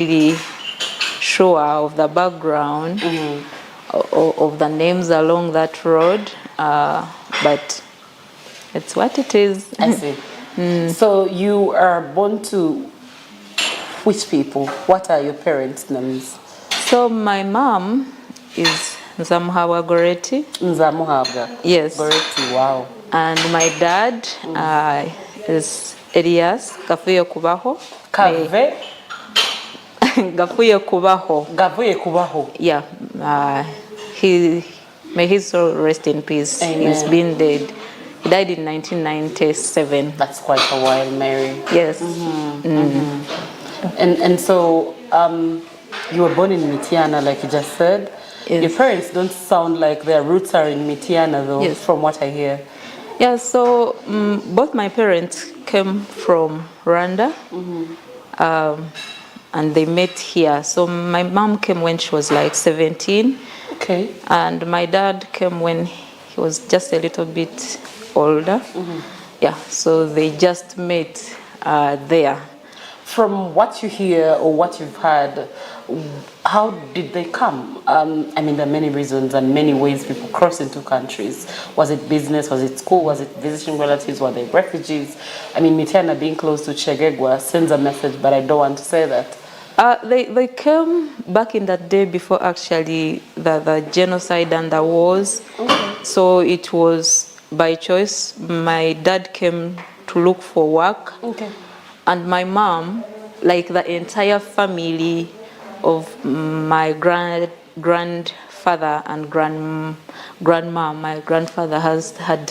really sure of the background of the names along that road, but it's what it is. I see. So you are born to which people? What are your parents' names? So my mom is Nzamuhabwa Goreti. Nzamuhabwa. Yes. Goreti, wow. And my dad is Elias Gavuye Kubaho. Kave? Gavuye Kubaho. Gavuye Kubaho. Yeah. May his soul rest in peace. Amen. He's been dead. He died in 1997. That's quite a while, Mary. Yes. And so you were born in Mitiana, like you just said. Yes. Your parents don't sound like their roots are in Mitiana, though, yes. from what I hear. Yeah, so both my parents came from Rwanda, and they met here. So my mom came when she was like 17. Okay. And my dad came when he was just a little bit older. Yeah, so they just met there. From what you hear or what you've heard, how did they come? I mean, there are many reasons and many ways people cross into countries. Was it business? Was it school? Was it visiting relatives? Were they refugees? I mean, Mitiana being close to Chegegwa sends a message, but I don't want to say that. They came back in that day before actually the genocide and the wars. Okay. So it was by choice. My dad came to look for work. Okay. And my mom, like the entire family of my grandfather and grandma, my grandfather had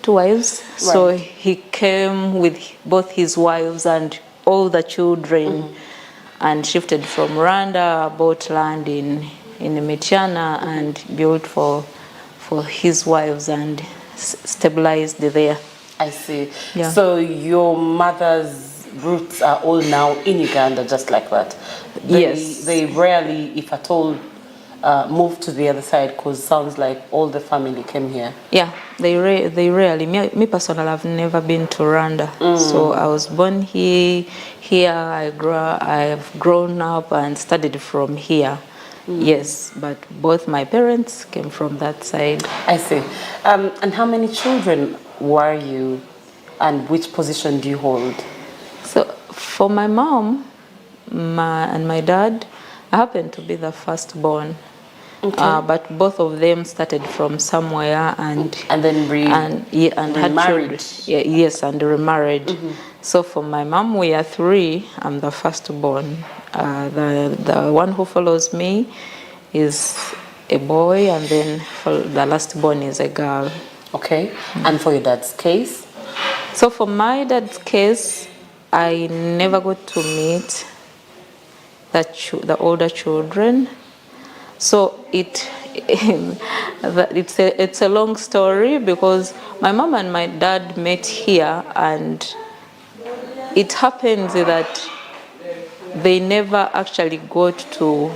two wives. Right. So he came with both his wives and all the children and shifted from Rwanda, bought land in Mitiana and built for his wives and stabilized there. I see. Yeah. So your mother's roots are all now in Uganda, just like that? Yes. They rarely, if at all, move to the other side, because sounds like all the family came here. Yeah, they rarely. Me personally, I've never been to Rwanda. So I was born here. I've grown up and studied from here. Yes, but both my parents came from that side. I see. And how many children were you, and which position do you hold? So for my mom and my dad, I happened to be the firstborn. Okay. But both of them started from somewhere and then had children. Yeah, yes, and remarried. So for my mom, we are three. I'm the firstborn. The one who follows me is a boy, and then the lastborn is a girl. Okay. And for your dad's case? So for my dad's case, I never got to meet the older children. So it's a long story, because my mom and my dad met here, and it happens that they never actually got to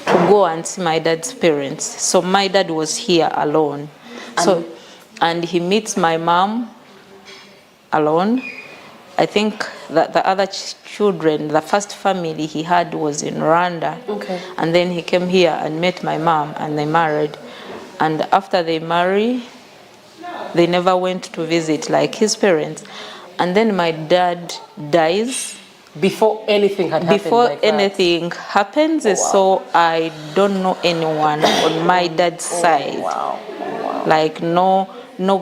go and see my dad's parents. So my dad was here alone. And he meets my mom alone. I think that the other children, the first family he had was in Rwanda. Okay. And then he came here and met my mom, and they married. And after they marry, they never went to visit like his parents. And then my dad dies. Before anything had happened. Before anything happens, oh, wow. So I don't know anyone on my dad's side. Wow. Wow. Like no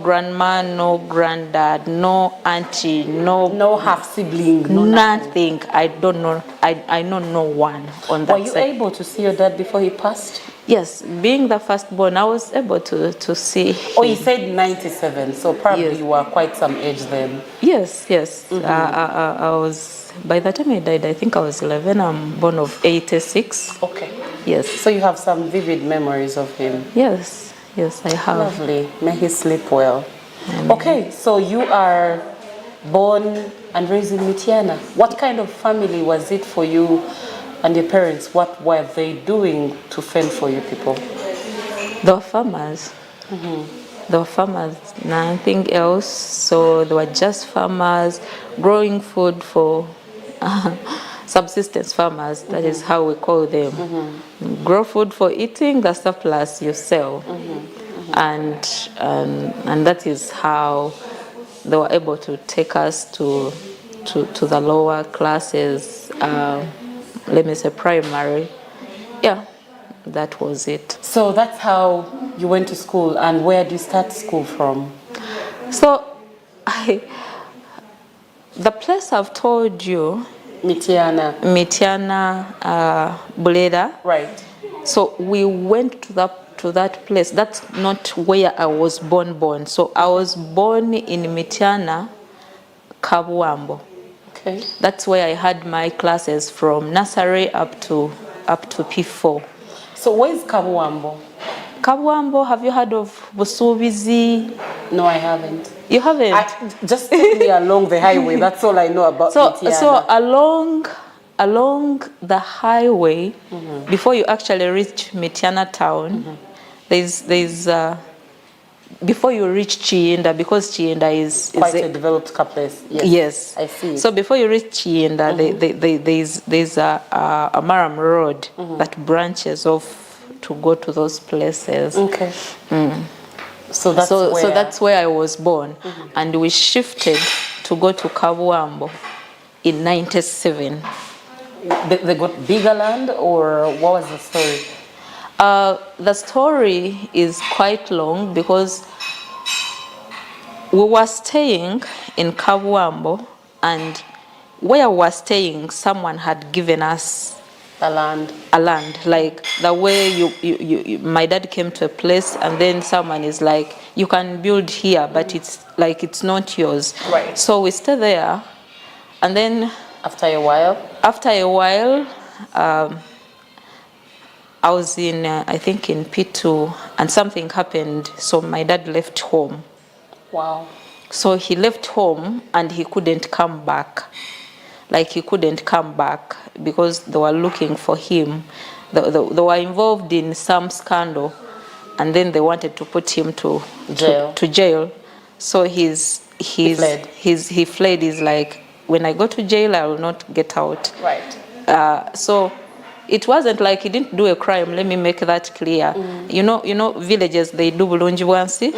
grandma, no granddad, no auntie, no half sibling, nothing. I don't know. I know no one on that side. Were you able to see your dad before he passed? Yes, being the firstborn, I was able to see him. Oh, you said 97, so probably you were quite some age then. Yes. I was, by the time I died, I think I was 11. I'm born of 86. Okay. Yes. So you have some vivid memories of him. Yes, I have. Lovely. May he sleep well. Amen. Okay, so you are born and raised in Mitiana. What kind of family was it for you and your parents? What were they doing to fend for you people? They were farmers. They were farmers, nothing else. So they were just farmers growing food for subsistence farmers. That is how we call them. Grow food for eating, the surplus you sell. And that is how they were able to take us to the lower classes, let me say primary. Yeah, that was it. So that's how you went to school, and where did you start school from? So the place I've told you, Mitiana, Buleda. right. So we went to that place. That's not where I was born. So I was born in Mitiana, Kabuambo. Okay. That's where I had my classes from nursery up to P4. So where is Kabuambo? Kabuambo, have you heard of Busubizi? No, I haven't. You haven't? Just take me along the highway. That's all I know about Mitiana. So along the highway, before you actually reach Mitiana town, there's before you reach Chienda, because Chienda is quite a developed place. Yes. I see. So before you reach Chienda, there's a Maram road that branches off to go to those places. Okay. So that's where I was born, and we shifted to go to Kabuambo in '97. They got bigger land, or what was the story? The story is quite long because we were staying in Kabuambo, and where we were staying, someone had given us a land, like the way you my dad came to a place and then someone is like, you can build here, but it's like it's not yours. Right. So we stay there, and then after a while, I was in I think in P2, and something happened, so my dad left home. Wow. So he left home and he couldn't come back. Like he couldn't come back because they were looking for him. They were involved in some scandal, and then they wanted to put him to jail. So he fled. He's like, when I go to jail, I will not get out. Right. So it wasn't like he didn't do a crime. Let me make that clear. You know, villages, they do bulungi wansi,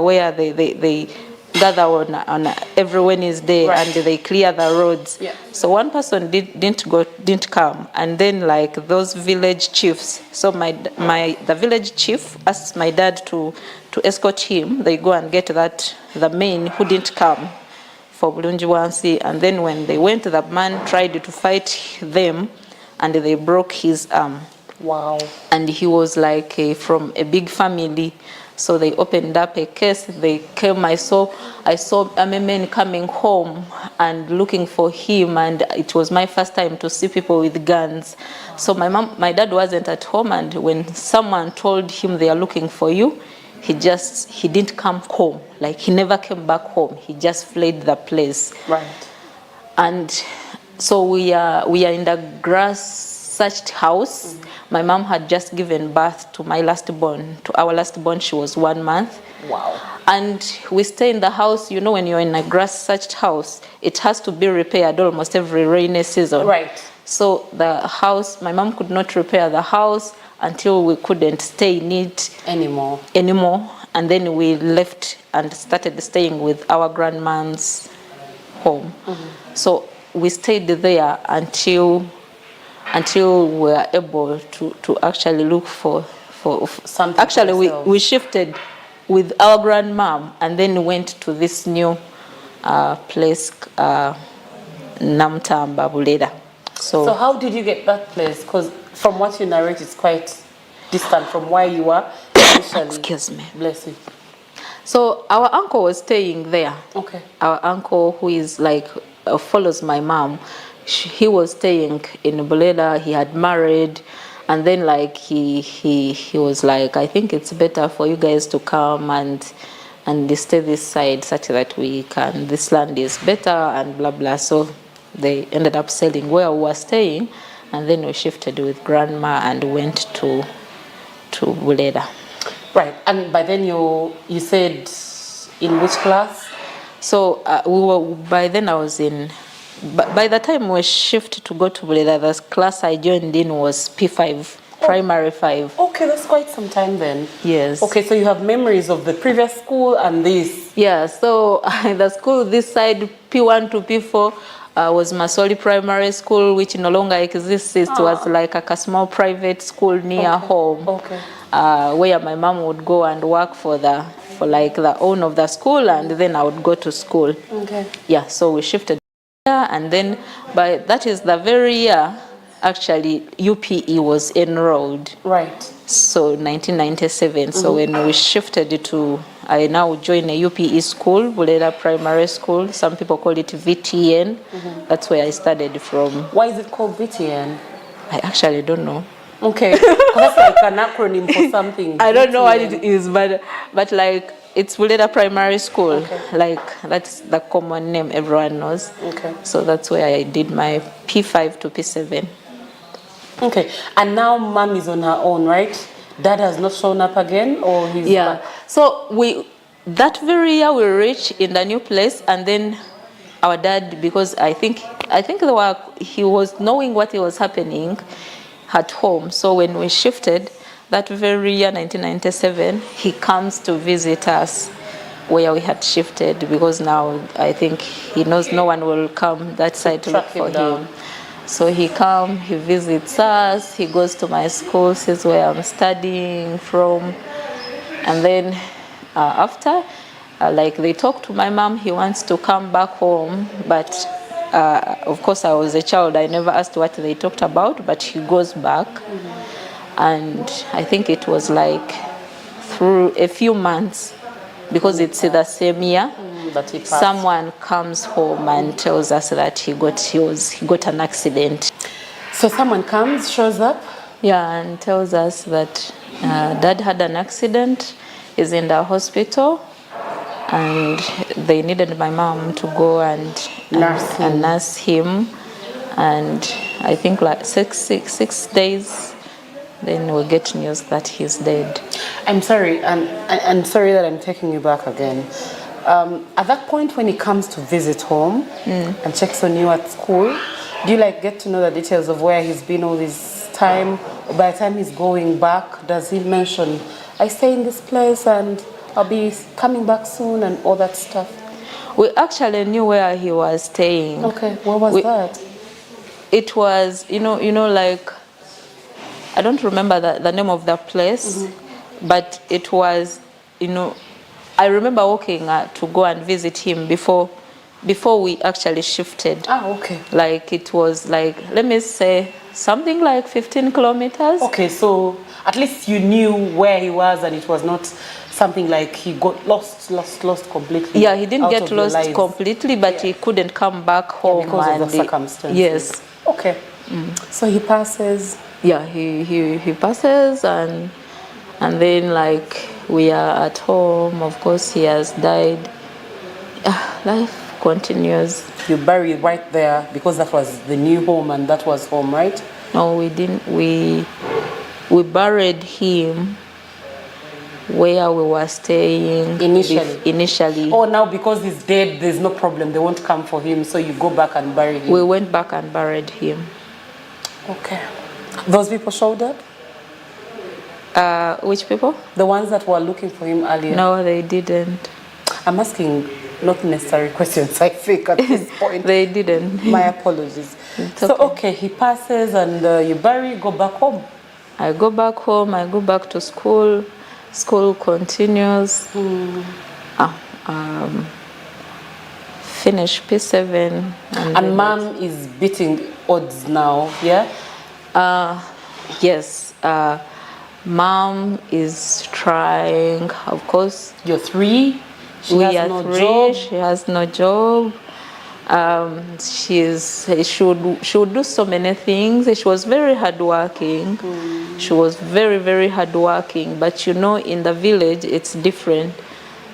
where they gather on every Wednesday, right, and they clear the roads. Yeah. So one person didn't come, and then like those village chiefs. So the village chief asked my dad to escort him. They go and get the man who didn't come for bulungi wansi, and then when they went, the man tried to fight them, and they broke his arm. Wow. And he was like from a big family. So they opened up a case. They came. I saw a man coming home and looking for him, and it was my first time to see people with guns. So my dad wasn't at home, and when someone told him they are looking for you, he didn't come home. Like he never came back home. He just fled the place. Right. And so we are in the grass-thatched house. My mom had just given birth to our last born. She was 1 month. Wow. And we stay in the house. You know, when you're in a grass-thatched house, it has to be repaired almost every rainy season. Right. So the house, my mom could not repair the house until we couldn't stay in it anymore. And then we left and started staying with our grandma's home. So we stayed there until we were able to actually look for something. Actually, we shifted with our grandmom, and then went to this new place, Namtamba Buleda. So how did you get that place? Because from what you narrate, it's quite distant from where you were initially. Excuse me. Bless you. So our uncle was staying there. Okay. Our uncle, who is like follows my mom, he was staying in Buleda. He had married, and then like he was like, I think it's better for you guys to come and stay this side, such that this land is better and blah blah. So they ended up selling where we were staying, and then we shifted with grandma and went to Buleda. Right. And by then you said in which class? So by then I was in by the time we shift to go to Bulera, the class I joined in was P5, primary 5. Okay, that's quite some time then. Yes. Okay, so you have memories of the previous school and this. Yeah, so the school this side, P1 to P4, was Masoli Primary School, which no longer exists. It was like a small private school near home. Okay. Where my mom would go and work for the owner of the school, and then I would go to school. Okay. Yeah, so we shifted there, and then that is the very year actually UPE was enrolled. Right. So 1997. So when we shifted to, I now join a UPE school, Bulera Primary School. Some people call it VTN. That's where I studied from. Why is it called VTN? I actually don't know. Okay, that's like an acronym for something. I don't know what it is, but like it's Bulera Primary School. Okay. Like that's the common name everyone knows. Okay. So that's where I did my P5 to P7. Okay, and now mom is on her own, right? Dad has not shown up again, or he's Yeah. back? So that very year we reached in the new place, and then our dad, because I think he was knowing what was happening at home. So when we shifted, that very year, 1997, he comes to visit us where we had shifted, because now I think he knows no one will come that side to look for him. So he comes, he visits us, he goes to my school, sees where I'm studying from, and then after, like they talk to my mom, he wants to come back home, but of course I was a child, I never asked what they talked about, but he goes back, and I think it was like through a few months, because it's the same year. Someone comes home and tells us that he got an accident. So someone comes, shows up? Yeah, and tells us that dad had an accident, is in the hospital, and they needed my mom to go and nurse him. And I think like six days, then we get news that he's dead. I'm sorry, and I'm sorry that I'm taking you back again. At that point when he comes to visit home and checks on you at school, do you like get to know the details of where he's been all this time? Or by the time he's going back, does he mention, I stay in this place and I'll be coming back soon and all that stuff? We actually knew where he was staying. Okay, where was that? It was, you know, like, I don't remember the name of the place, but it was, I remember walking to go and visit him before we actually shifted. Okay. Like it was like, let me say, something like 15 kilometers. Okay, so at least you knew where he was, and it was not something like he got lost completely. Yeah, he didn't get lost completely, but he couldn't come back home because of the circumstances. Yes. Okay. So he passes. Yeah, he passes, and then like we are at home. Of course, he has died. Life continues. You bury right there because that was the new home and that was home, right? No, we didn't. We buried him where we were staying initially. Oh, now because he's dead, there's no problem. They won't come for him, so you go back and bury him. We went back and buried him. Okay. Those people showed up? Which people? The ones that were looking for him earlier. No, they didn't. I'm asking not necessary questions, I think, at this point. They didn't. My apologies. So, okay, he passes and you bury, go back home. I go back home, I go back to school. School continues. Finish P7. And mom is beating odds now, yeah? Yes. Mom is trying, of course. You're 3? She has no job. She has no job. She would do so many things. She was very hardworking. She was very, very hardworking. But in the village, it's different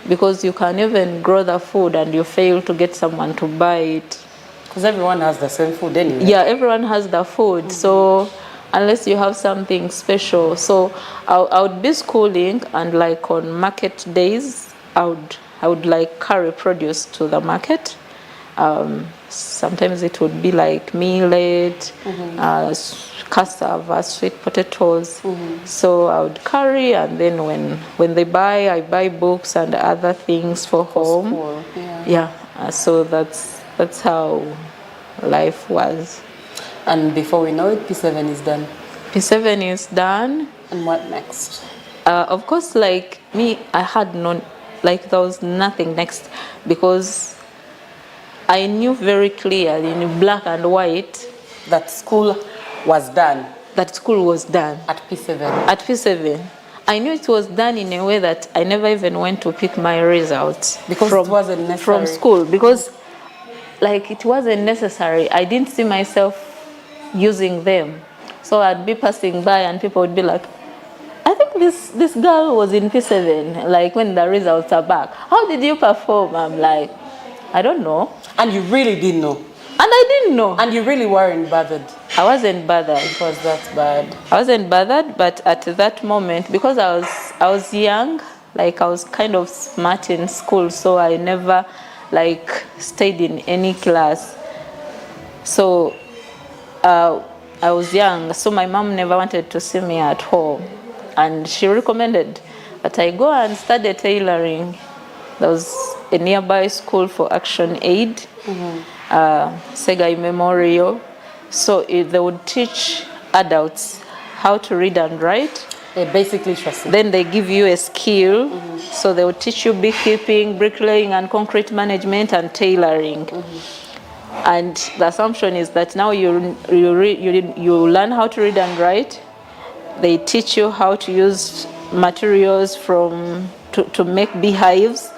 because you can even grow the food and you fail to get someone to buy it. Because everyone has the same food anyway. Yeah, everyone has the food. So unless you have something special. So I would be schooling, and like on market days, I would like carry produce to the market. Sometimes it would be like millet, cassava, sweet potatoes. So I would carry, and then when they buy, I buy books and other things for home. School, So that's how life was. And before we know it, P7 is done. P7 is done. And what next? Of course, like me, I had no, like there was nothing next, because I knew very clearly in black and white That school was done. that school was done. At P7. At P7. I knew it was done in a way that I never even went to pick my results. Because it wasn't necessary. From school, because like it wasn't necessary. I didn't see myself using them. So I'd be passing by and people would be like, I think this girl was in P7, like when the results are back. How did you perform? I'm like, I don't know. And you really didn't know. And I didn't know. And you really weren't bothered. I wasn't bothered. It was that bad. I wasn't bothered, but at that moment, because I was young, like I was kind of smart in school, so I never like stayed in any class. So I was young, so my mom never wanted to see me at home, and she recommended that I go and study tailoring. There was a nearby school for Action Aid, Segai Memorial. So they would teach adults how to read and write. Basic literacy. Then they give you a skill. So they would teach you beekeeping, bricklaying, and concrete management, and tailoring. And the assumption is that now you learn how to read and write. They teach you how to use materials to make beehives.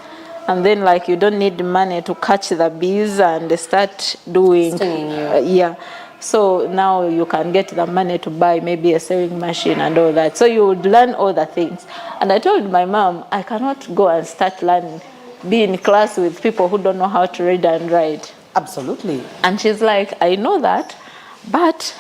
And then like you don't need money to catch the bees and start doing. So now you can get the money to buy maybe a sewing machine and all that. So you would learn all the things. And I told my mom, I cannot go and start learning, be in class with people who don't know how to read and write. Absolutely. And she's like, I know that, but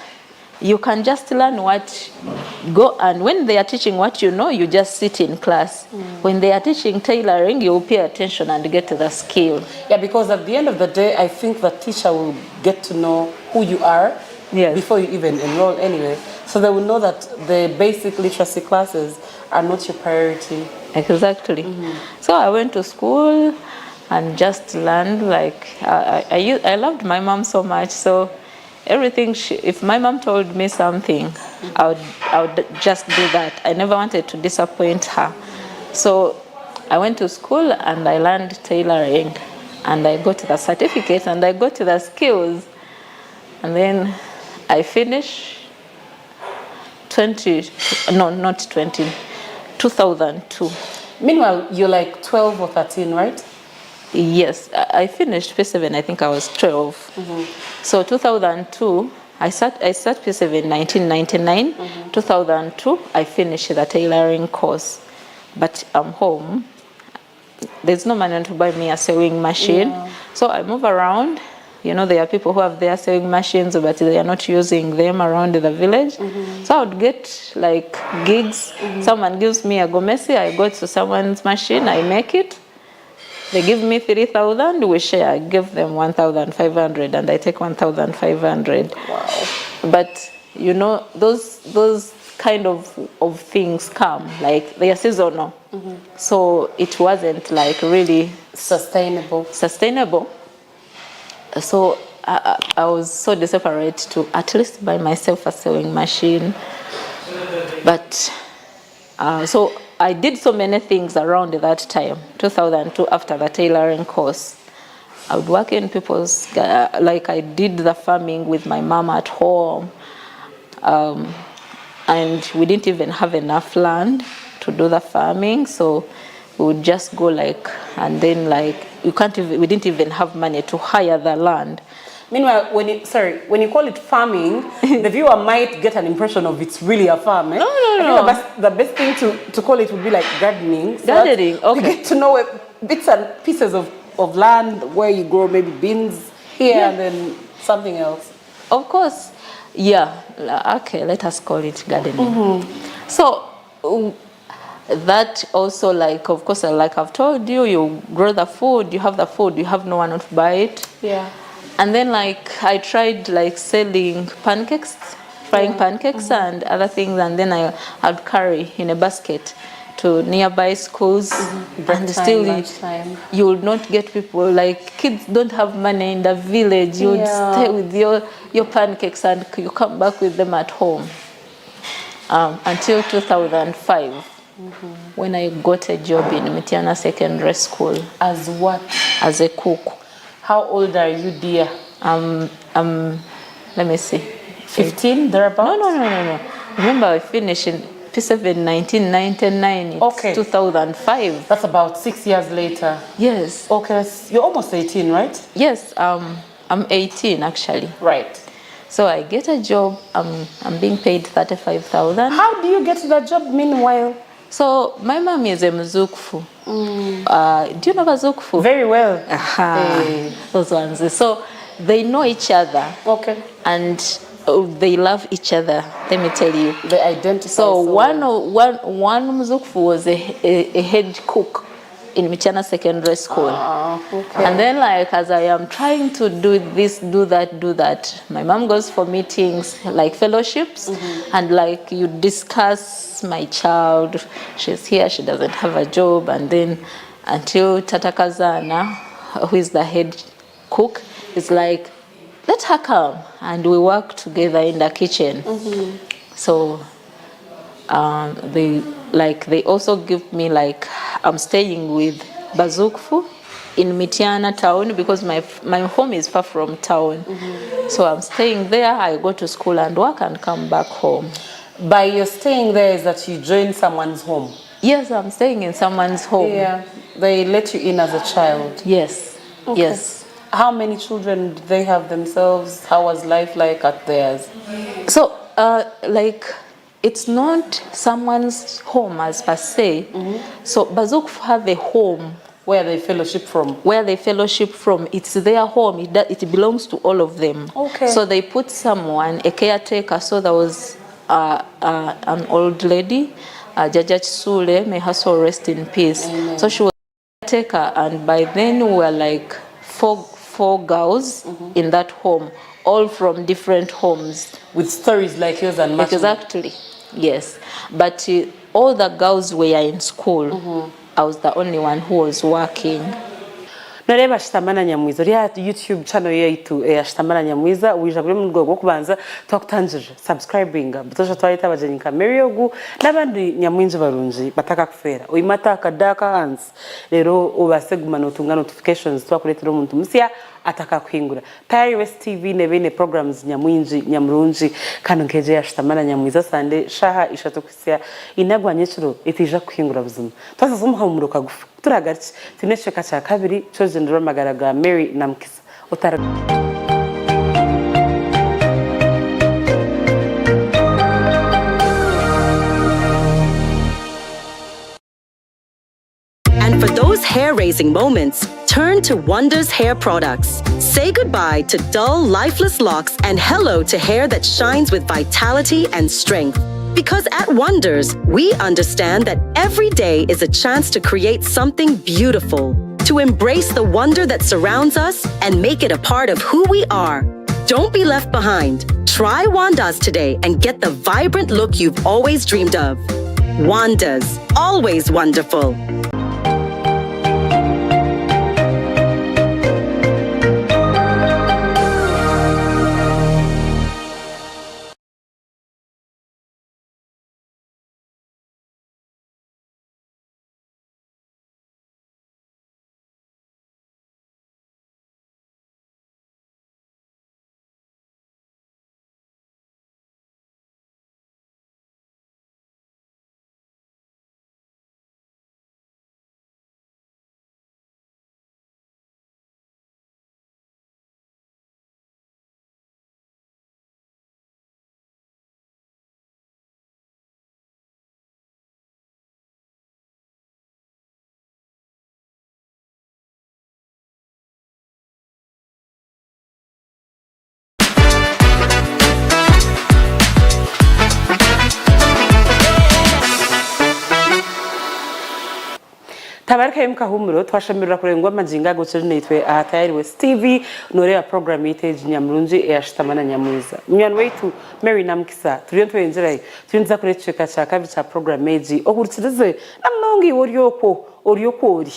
you can just learn and when they are teaching what you know, you just sit in class. When they are teaching tailoring, you'll pay attention and get the skill. Yeah, because at the end of the day, I think the teacher will get to know who you are before you even enroll anyway. So they will know that the basic literacy classes are not your priority. Exactly. So I went to school and just learned, like, I loved my mom so much, so everything, if my mom told me something, I would just do that. I never wanted to disappoint her. So I went to school and I learned tailoring, and I got the certificate and I got the skills. And then I finished 2002. Meanwhile, you're like 12 or 13, right? Yes, I finished P7, I think I was 12. So 2002, I start P7 in 1999. 2002, I finished the tailoring course. But I'm home. There's no money to buy me a sewing machine. So I move around. You know, there are people who have their sewing machines, but they are not using them around the village. So I would get like gigs. Someone gives me a gomesi, I go to someone's machine, I make it. They give me 3,000, we share. I give them 1,500 and I take 1,500. Wow. But you know, those kind of things come, like they are seasonal. So it wasn't like really Sustainable. So I was so desperate to at least buy myself a sewing machine. But so I did so many things around that time, 2002, after the tailoring course. I would work in people's, like I did the farming with my mom at home. And we didn't even have enough land to do the farming, so we would just go like, and then like, we didn't even have money to hire the land. Meanwhile, when you call it farming, the viewer might get an impression of it's really a farm. No. I think the best thing to call it would be like gardening. So Gardening, okay. You get to know bits and pieces of land where you grow maybe beans here and then something else. Of course, okay, let us call it gardening. So that also, like, of course, like I've told you, you grow the food, you have no one to buy it. And then like I tried like selling pancakes, frying pancakes and other things, and then I'd carry in a basket to nearby schools. Break And time, still lunchtime. you will not get people, like kids don't have money in the village. You would stay with your pancakes and you come back with them at home. Until 2005, when I got a job in Mitiana Secondary School. As what? As a cook. How old are you, dear? Let me see. 15, thereabouts? No. Remember, I finished in P7 1999. It's Okay. 2005. That's about 6 years later. Yes. Okay, you're almost 18, right? Yes, I'm 18 actually. Right. So I get a job, I'm being paid 35,000. How do you get to that job meanwhile? So my mom is a Mzukfu. Do you know Mzukfu? Very well. Those ones. So they know each other. Okay. And they love each other, let me tell you. They identify. So one Mzukfu was a head cook in Michana Secondary School. Okay. And then like as I am trying to do this, do that, my mom goes for meetings like fellowships and like you discuss my child, she's here, she doesn't have a job, and then until Tata Kazana, who is the head cook, is like, let her come and we work together in the kitchen. So they also give me like, I'm staying with Bazukfu in Mitiana town because my home is far from town. So I'm staying there, I go to school and work and come back home. By your staying there is that you join someone's home? Yes, I'm staying in someone's home. Yeah, they let you in as a child? Yes, Okay. yes. How many children did they have themselves? How was life like at theirs? So, like, it's not someone's home as per se. So, Bazuk have a home. Where they fellowship from? Where they fellowship from. It's their home. It belongs to all of them. Okay. So, they put someone, a caretaker. So, there was an old lady, Jaja Chisule, may her soul rest in peace. Amen. So, she was a caretaker, and by then we were like four girls in that home, all from different homes. With stories like yours and matching. Exactly, yes. But all the girls were in school. I was the only one who was working. Nareba Shutama Na Nyamwiza uri YouTube channel yaitu Shutama Na Nyamwiza wija buri mu rwego rwo kubanza twakutangije subscribing butosha twahita abajeni kameriogu n'abandi nyamwinje barunji bataka kufera uyimata kadaka hands rero ubasegumana utunga notifications twakuletera umuntu musya ataka kwingura tayari DStv nebene programs nyamwinji nyamrunji kano nkeje ya Shutama Na Nyamwiza sande shaha ishato kusya inagwanyeciro itija kwingura buzima twasazumuha mu rukagufu turagarutse tinesheka cya kabiri cyo gendera magaraga Mary na Mkisa utara. And for those hair-raising moments, turn to Wonders Hair Products. Say goodbye to dull, lifeless locks and hello to hair that shines with vitality and strength. Because at Wonders, we understand that every day is a chance to create something beautiful, to embrace the wonder that surrounds us and make it a part of who we are. Don't be left behind. Try Wanda's today and get the vibrant look you've always dreamed of. Wanda's, always wonderful. tabarika y'umukahumuro twashamirira kurengwa amajinga gukiri nitwe ahatayari DStv norera program yiteje nyamurunji ya Shutama Na Nyamwiza mnyana wetu Mary Namkisa turiyo twenjeraye tuyinza kureceka cyaka bica program meji okuritsirize namnongi oryokori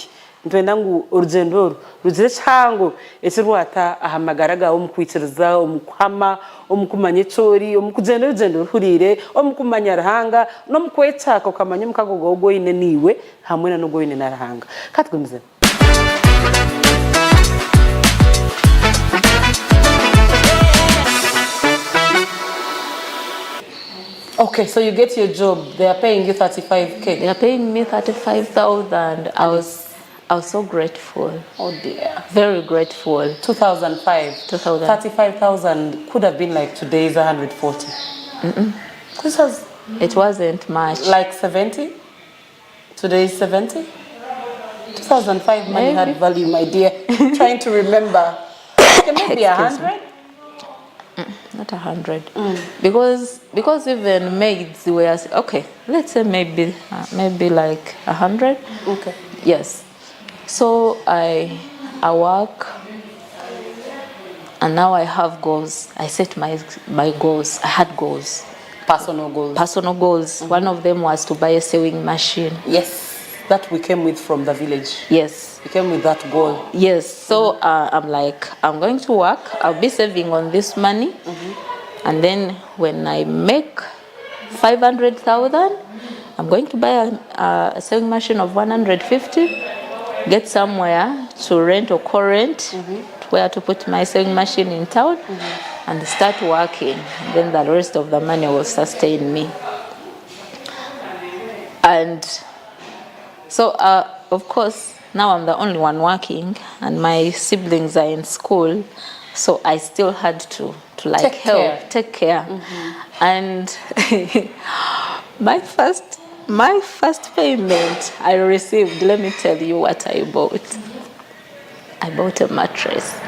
ntwenda ngu urugendo rugire cyango ese rwata ahamagaraga omukwitiriza omukwama omukumanye chori omukugenda urugendo ruhurire omukumanya rahanga no mukwetaka ukamanya mukagogo ine niwe hamwe na nogo ine narahanga katwemze. Okay, so you get your job, they are paying you 35k. They are paying me 35,000. I was so grateful. Oh dear. Very grateful. 2005. 35,000 could have been like today's 140. This was. It wasn't much. Like 70? Today's 70? 2005 money had value, my dear. Trying to remember. Okay, maybe 100? Not 100. Because even maids were okay. Let's say maybe like 100. Okay. Yes. So I work, and now I have goals. I set my goals. I had goals. Personal goals. Personal goals. One of them was to buy a sewing machine. Yes, that we came with from the village. Yes. We came with that goal. Yes. So I'm like, I'm going to work. I'll be saving on this money, and then when I make 500,000, I'm going to buy a sewing machine of 150. Get somewhere to rent or co-rent, where to put my sewing machine in town, and start working. Then the rest of the money will sustain me. And so, of course, now I'm the only one working, and my siblings are in school, so I still had to like take care. And my first payment I received, let me tell you what I bought. I bought a mattress.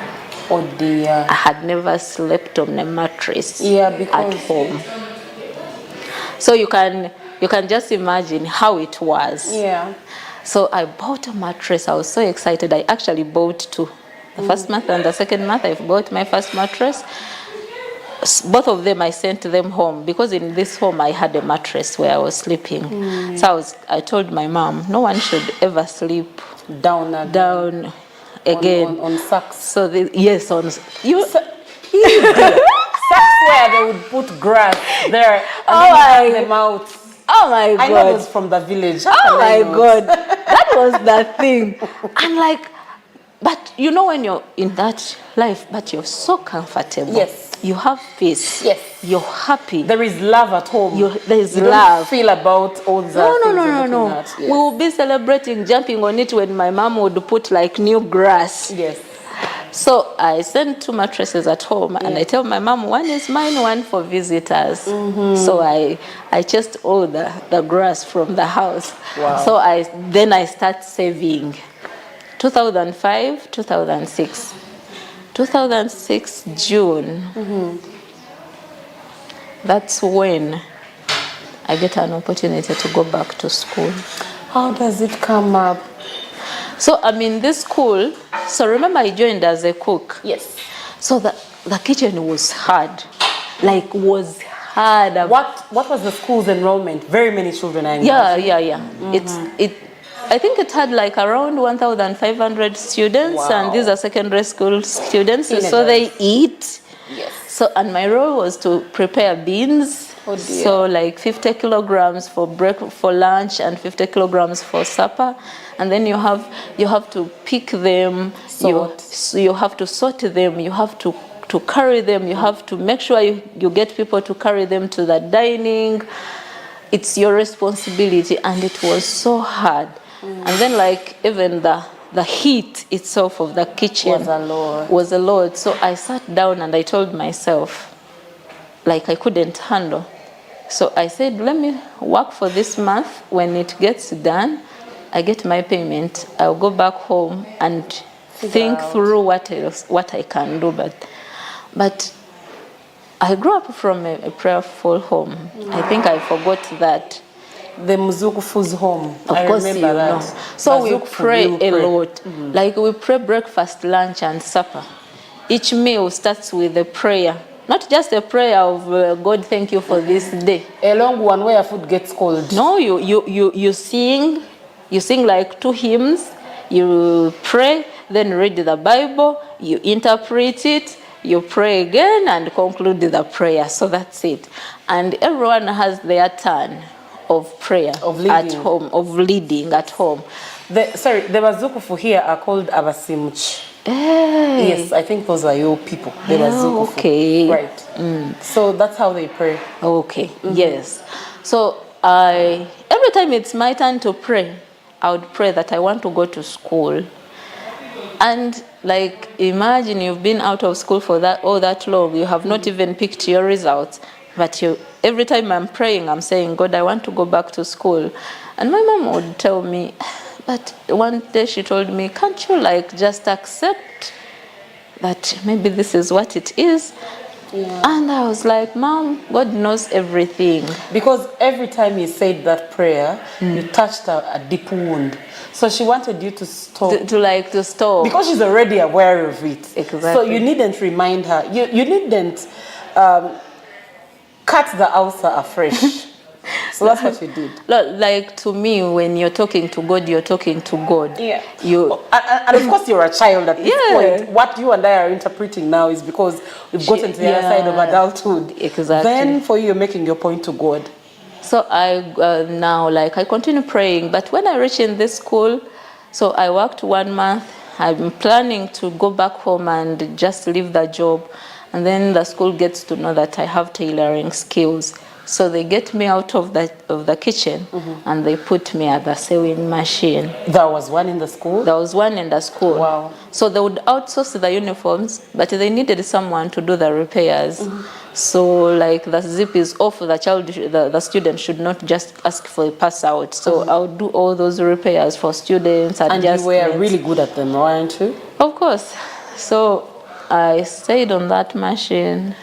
Oh dear. I had never slept on a mattress at home. So you can just imagine how it was. Yeah. So I bought a mattress. I was so excited. I actually bought two. The first month and the second month I bought my first mattress. Both of them I sent them home because in this home I had a mattress where I was sleeping. So I told my mom, no one should ever sleep down again on sacks. So yes, on you. Sacks where they would put grass there and then them out. Oh my God! I know it was from the village. Oh my God! That was the thing. I'm like, but you know when you're in that life, but you're so comfortable. Yes. You have peace. Yes. You're happy. There is love at home. There is you love. Don't feel about all the No. Yes. We will be celebrating, jumping on it when my mom would put like new grass. Yes. So I sent two mattresses at home, and I tell my mom, one is mine, one for visitors. So I just all the grass from the house. Wow. So then I start saving. 2005, 2006. 2006 June. That's when I get an opportunity to go back to school. How does it come up? So I'm in this school. So remember I joined as a cook. Yes. So the kitchen was hard. Like was hard. What was the school's enrollment? Very many children are in. Yeah. I think it had like around 1,500 students. Wow. And these are secondary school students. Teenagers. So they eat. Yes. So, and my role was to prepare beans. Oh dear. So like 50 kilograms for lunch and 50 kilograms for supper. And then you have to pick them. You have to sort them. You have to carry them. You have to make sure you get people to carry them to the dining. It's your responsibility, and it was so hard. And then like even the heat itself of the kitchen was a lot. So I sat down and I told myself, like I couldn't handle. So I said, let me work for this month. When it gets done, I get my payment. I'll go back home and think through what I can do. But I grew up from a prayerful home. I think I forgot that The Mzukufu's home. Of I course, remember you that. know. So we Zuku, pray you a lot. Like we pray breakfast, lunch, and supper. Each meal starts with a prayer. Not just a prayer of God, thank you for this day. A long one where food gets cold. No, you sing like 2 hymns, you pray, then read the Bible, you interpret it, you pray again and conclude the prayer. So that's it. And everyone has their turn of prayer at home, of leading at home. The Bazukufu here are called Abasimuchi. Hey. Yes, I think those are your people. They were Zuku. Okay. Right. So that's how they pray. Okay. Yes. So every time it's my turn to pray, I would pray that I want to go to school. And like, imagine you've been out of school for all that long. You have not even picked your results. But every time I'm praying, I'm saying, God, I want to go back to school. And my mom would tell me, but one day she told me, can't you like just accept that maybe this is what it is? Yeah. And I was like, Mom, God knows everything. Because every time you said that prayer, you touched a deep wound. So she wanted you to stop. To stop. Because she's already aware of it. Exactly. So you needn't remind her. You needn't cut the ulcer afresh. So that's what you did. Like, to me, when you're talking to God, you're talking to God. Yeah. And of course you're a child at this point. What you and I are interpreting now is because we've gotten to the other side of adulthood. Exactly. Then for you, you're making your point to God. So now, like, I continue praying. But when I reach in this school, so I worked 1 month. I'm planning to go back home and just leave the job. And then the school gets to know that I have tailoring skills. So they get me out of the kitchen and they put me at the sewing machine. There was one in the school? There was one in the school. Wow. So they would outsource the uniforms, but they needed someone to do the repairs. So like the zip is off, the student should not just ask for a pass out. So I would do all those repairs for students. And you were really good at them, weren't you? Of course. So I stayed on that machine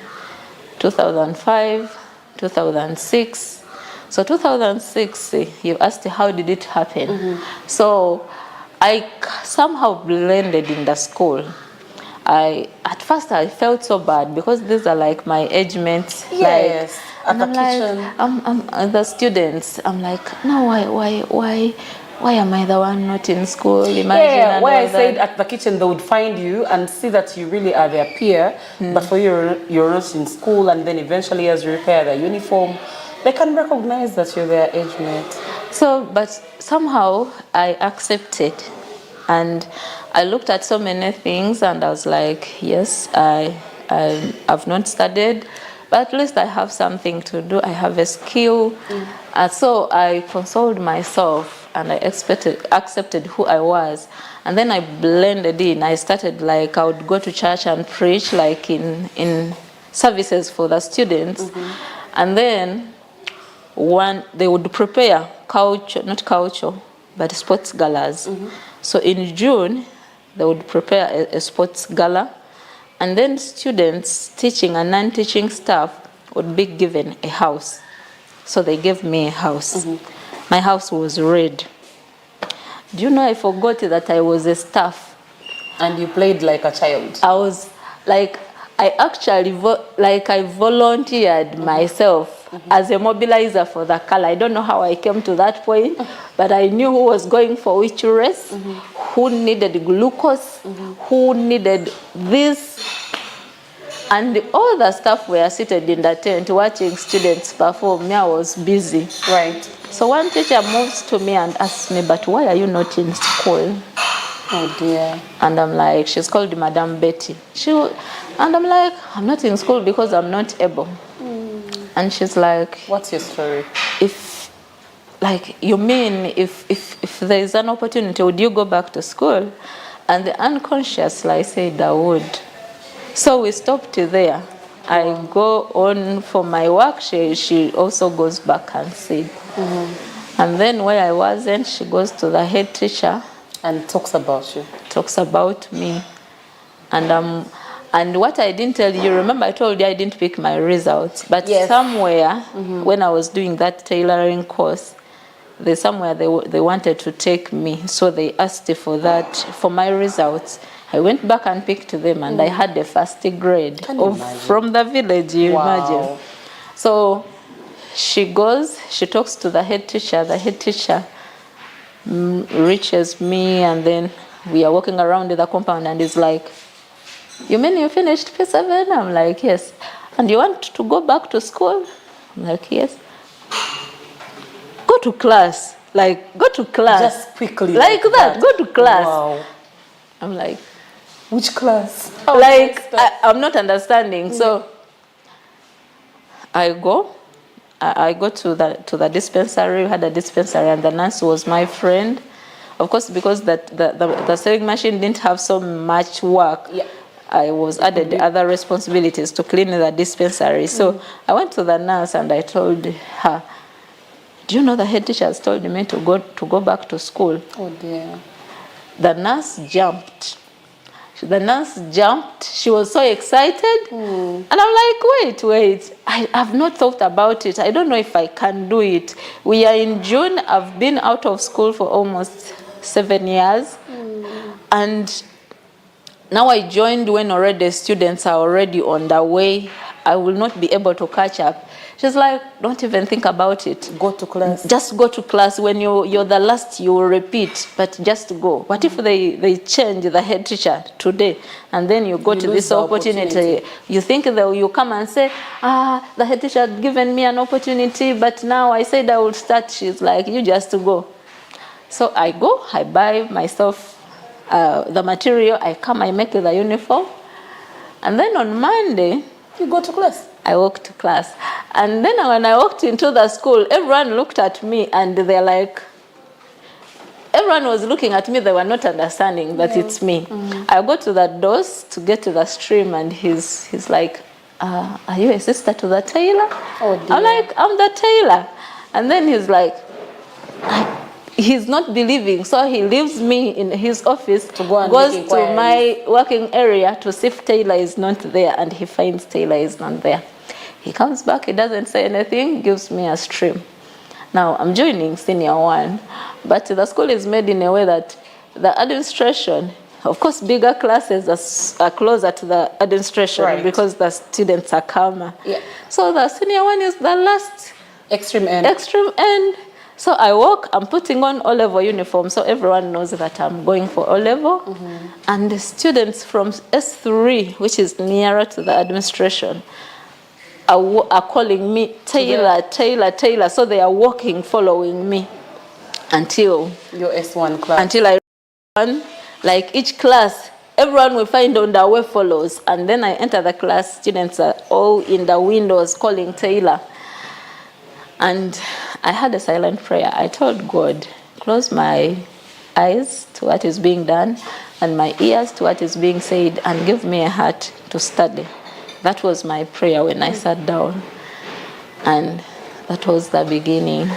2005. 2006. So 2006, you asked how did it happen. So I somehow blended in the school. At first I felt so bad because these are like my age mates. Yes, like, at the kitchen. I'm the students. I'm like, no, why am I the one not in school? Imagine why I said at the kitchen they would find you and see that you really are their peer, but for you, you're not in school, and then eventually as you repair their uniform, they can recognize that you're their age mate. So, but somehow I accepted, and I looked at so many things and I was like, yes, I've not studied, but at least I have something to do. I have a skill. So I consoled myself and I accepted who I was. And then I blended in. I started like, I would go to church and preach like in services for the students. And then they would prepare not culture, but sports galas. So in June, they would prepare a sports gala. And then students, teaching and non-teaching staff would be given a house. So they gave me a house. My house was red. Do you know, I forgot that I was a staff. And you played like a child. I was like, I actually I volunteered myself as a mobilizer for the color. I don't know how I came to that point, but I knew who was going for which race, who needed glucose, who needed this. And all the staff were seated in the tent watching students perform. Me, I was busy. Right. So one teacher moves to me and asks me, but why are you not in school? Oh dear. And I'm like, she's called Madam Betty. And I'm like, I'm not in school because I'm not able. And she's like, what's your story? You mean if there is an opportunity, would you go back to school? And the unconsciously said I would. So we stopped there. I go on for my work. She also goes back and said. And then where I wasn't, she goes to the head teacher. And talks about you. Talks about me. And what I didn't tell you, remember I told you I didn't pick my results. But somewhere, when I was doing that tailoring course, there's somewhere they wanted to take me, so they asked for that, for my results. I went back and picked them, and I had the first grade from the village, you imagine. So she goes, she talks to the head teacher. The head teacher reaches me, and then we are walking around the compound, and is like, "You mean you finished P7?" I'm like, "Yes." "And you want to go back to school?" I'm like, "Yes." "Go to class." Like, go to class. Just quickly. Like that. Go to class. Wow. I'm like, which class? Like, I'm not understanding. So I go to the dispensary. We had a dispensary, and the nurse was my friend. Of course, because the sewing machine didn't have so much work. Yeah. I was added other responsibilities to clean the dispensary. So I went to the nurse and I told her, "Do you know the head teacher has told me to go back to school?" Oh dear. The nurse jumped. She was so excited. And I'm like, wait. I have not thought about it. I don't know if I can do it. We are in June. I've been out of school for almost 7 years. And now I joined when already students are already on their way. I will not be able to catch up. She's like, "Don't even think about it. Go to class. Just go to class. When you're the last, you will repeat, but just go." What if they change the head teacher today, and then you got this opportunity? You think that you come and say, "The head teacher had given me an opportunity, but now I said I will start." She's like, "You just go." So I go, I buy myself the material, I come, I make the uniform, and then on Monday, you go to class. I walked to class. And then when I walked into the school, everyone looked at me, and they're like, everyone was looking at me, they were not understanding that it's me. I go to the doors to get to the stream, and he's like, "Are you a sister to the tailor?" Oh dear. I'm like, "I'm the tailor." And then he's like, he's not believing, so he leaves me in his office, goes to my working area to see if Taylor is not there, and he finds Taylor is not there. He comes back, he doesn't say anything, gives me a stream. Now I'm joining senior 1, but the school is made in a way that the administration, of course, bigger classes are closer to the administration, because the students are calmer. Yeah. So the senior 1 is the last extreme end. So I walk, I'm putting on O-level uniform, so everyone knows that I'm going for O-level. And the students from S3, which is nearer to the administration, are calling me Taylor. So they are walking, following me until your S1 class. Until I run, like each class, everyone will find on their way follows. And then I enter the class, students are all in the windows calling Taylor. And I had a silent prayer. I told God, close my eyes to what is being done and my ears to what is being said, and give me a heart to study. That was my prayer when I sat down. And that was the beginning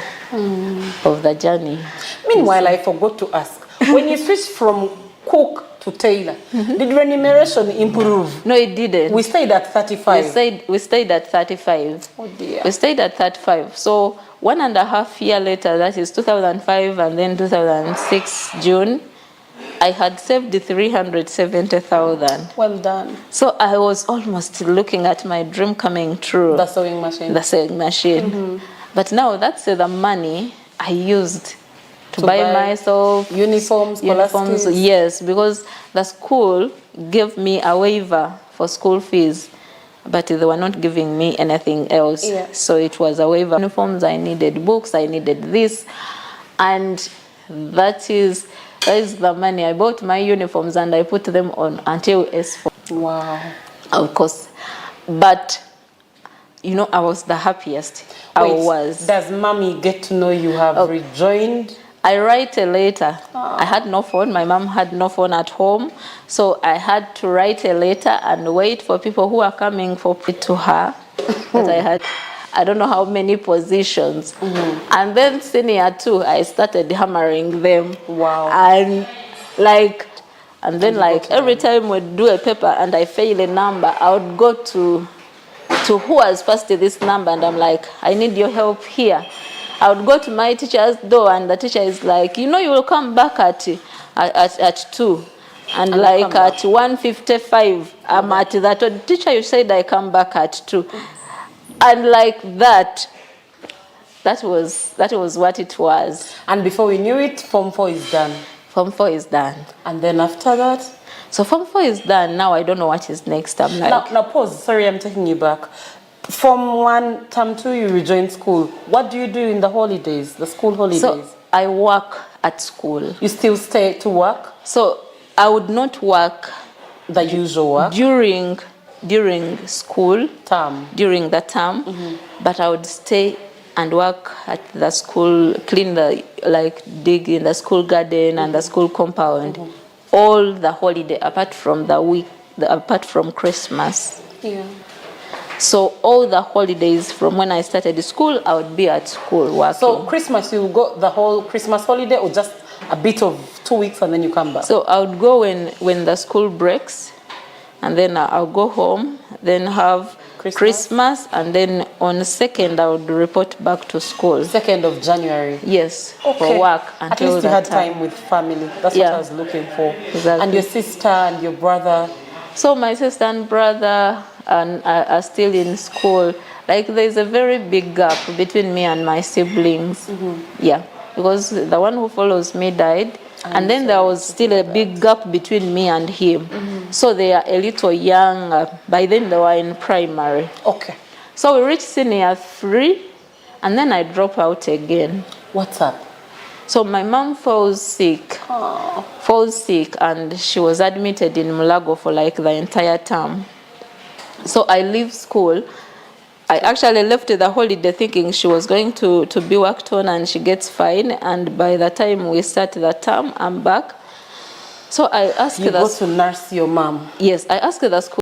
of the journey. Meanwhile, I forgot to ask, when you switched from cook to tailor, did remuneration improve? No, it didn't. We stayed at 35. We stayed at 35. Oh dear. We stayed at 35. So 1.5 years later, that is 2005, and then 2006 June, I had saved 370,000. Well done. So I was almost looking at my dream coming true. The sewing machine. The sewing machine. But now that's the money I used to buy myself uniforms. Yes, because the school gave me a waiver for school fees, but they were not giving me anything else. Yeah. So it was a waiver. Uniforms, I needed books, I needed this, and that is the money. I bought my uniforms and I put them on until S4. Wow. Of course. But you know, I was the happiest. Does mommy get to know you have rejoined? I write a letter. I had no phone. My mom had no phone at home. So I had to write a letter and wait for people who are coming for it to her. But I had, I don't know how many positions. And then senior 2, I started hammering them. Wow. And then every time we do a paper and I fail a number, I would go to who has passed this number, and I'm like, I need your help here. I would go to my teacher's door, and the teacher is like, you will come back at 2. And like at 1:55, I'm at that. The teacher, you said I come back at 2. And like that. That was what it was. And before we knew it, Form 4 is done. Form 4 is done. And then after that? So Form 4 is done. Now I don't know what is next. I'm like... Now pause. Sorry, I'm taking you back. Form 1, Term 2, you rejoin school. What do you do in the holidays, the school holidays? So I work at school. You still stay to work? So I would not work... The usual work? During school. Term. During the term. But I would stay and work at the school, dig in the school garden and the school compound, all the holiday, apart from apart from Christmas. Yeah. So all the holidays from when I started school, I would be at school working. So Christmas, you go the whole Christmas holiday, or just a bit of 2 weeks and then you come back? So I would go when the school breaks, and then I'll go home, then have Christmas, and then on the 2nd I would report back to school. 2nd of January? Yes, okay. For work. At least you had time with family. That's what I was looking for. Exactly. And your sister and your brother? So my sister and brother are still in school. Like there's a very big gap between me and my siblings. Yeah, because the one who follows me died. And then there was still a big gap between me and him. So they are a little young. By then they were in primary. Okay. So we reached senior 3, and then I drop out again. What's up? So my mom falls sick. And she was admitted in Mulago for like the entire term. So I leave school. I actually left the holiday thinking she was going to be worked on and she gets fine. And by the time we start the term, I'm back. So I asked you go to nurse your mom? Yes, I asked the school.